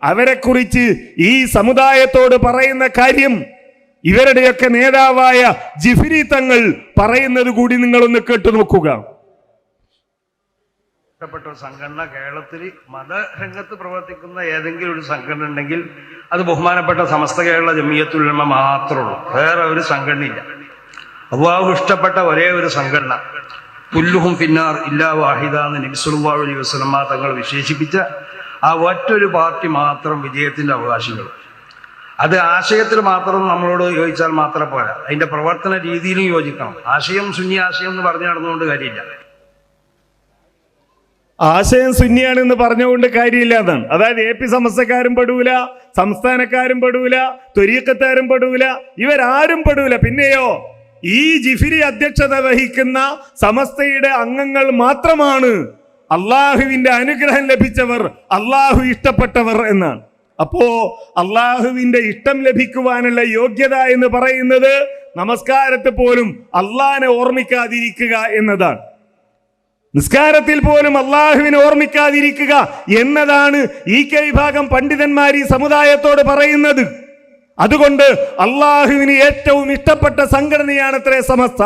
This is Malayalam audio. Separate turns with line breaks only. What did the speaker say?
അവരെക്കുറിച്ച് ഈ സമുദായത്തോട് പറയുന്ന കാര്യം ഇവരുടെയൊക്കെ നേതാവായ ജിഫ്രി തങ്ങൾ പറയുന്നത് കൂടി നിങ്ങളൊന്ന് കേട്ടു നോക്കുക.
സംഘടന കേരളത്തിൽ മതരംഗത്ത് പ്രവർത്തിക്കുന്ന ഏതെങ്കിലും ഒരു സംഘടന ഉണ്ടെങ്കിൽ അത് ബഹുമാനപ്പെട്ട സമസ്ത കേരള ജമിയത്തുൽ ഉലമ മാത്രമുള്ളൂ. വേറെ ഒരു സംഘടനയില്ല. അല്ലാഹു ഇഷ്ടപ്പെട്ട ഒരേ ഒരു സംഘടന കുല്ലുഹും ഫിന്നാർ ഇല്ലാ വാഹിദ എന്ന് നബി സല്ലല്ലാഹു അലൈഹി വസല്ലം തങ്ങൾ വിശേഷിപ്പിച്ച ആ ഒറ്റൊരു പാർട്ടി മാത്രം വിജയത്തിന്റെ അവകാശികൾ. അത് ആശയത്തിൽ മാത്രം നമ്മളോട് യോജിച്ചാൽ മാത്രം പോരാ, അതിന്റെ പ്രവർത്തന രീതിയിലും യോജിക്കണം. ആശയം സുന്നി ആശയം എന്ന് പറഞ്ഞു നടന്നുകൊണ്ട് കാര്യമില്ല.
ആശയം സുന്നിയാണെന്ന് പറഞ്ഞുകൊണ്ട് കാര്യമില്ല എന്നാണ്. അതായത് AP സമസ്തക്കാരും പെടൂല, സംസ്ഥാനക്കാരും പെടൂല, ത്വരീഖത്താരും പെടൂല, ഇവരാരും പെടൂല. പിന്നെയോ ഈ ജിഫ്രി അധ്യക്ഷത വഹിക്കുന്ന സമസ്തയുടെ അംഗങ്ങൾ മാത്രമാണ് അള്ളാഹുവിന്റെ അനുഗ്രഹം ലഭിച്ചവർ, അള്ളാഹു ഇഷ്ടപ്പെട്ടവർ എന്നാണ്. അപ്പോ അള്ളാഹുവിന്റെ ഇഷ്ടം ലഭിക്കുവാനുള്ള യോഗ്യത എന്ന് പറയുന്നത് നമസ്കാരത്തിൽ പോലും അള്ളാഹിനെ ഓർമ്മിക്കാതിരിക്കുക എന്നതാണ്. നിസ്കാരത്തിൽ പോലും അള്ളാഹുവിനെ ഓർമ്മിക്കാതിരിക്കുക എന്നതാണ് ഈ വിഭാഗം പണ്ഡിതന്മാർ ഈ സമുദായത്തോട് പറയുന്നത്. അതുകൊണ്ട് അള്ളാഹുവിന് ഏറ്റവും ഇഷ്ടപ്പെട്ട സംഘടനയാണത്രേ സമസ്ത.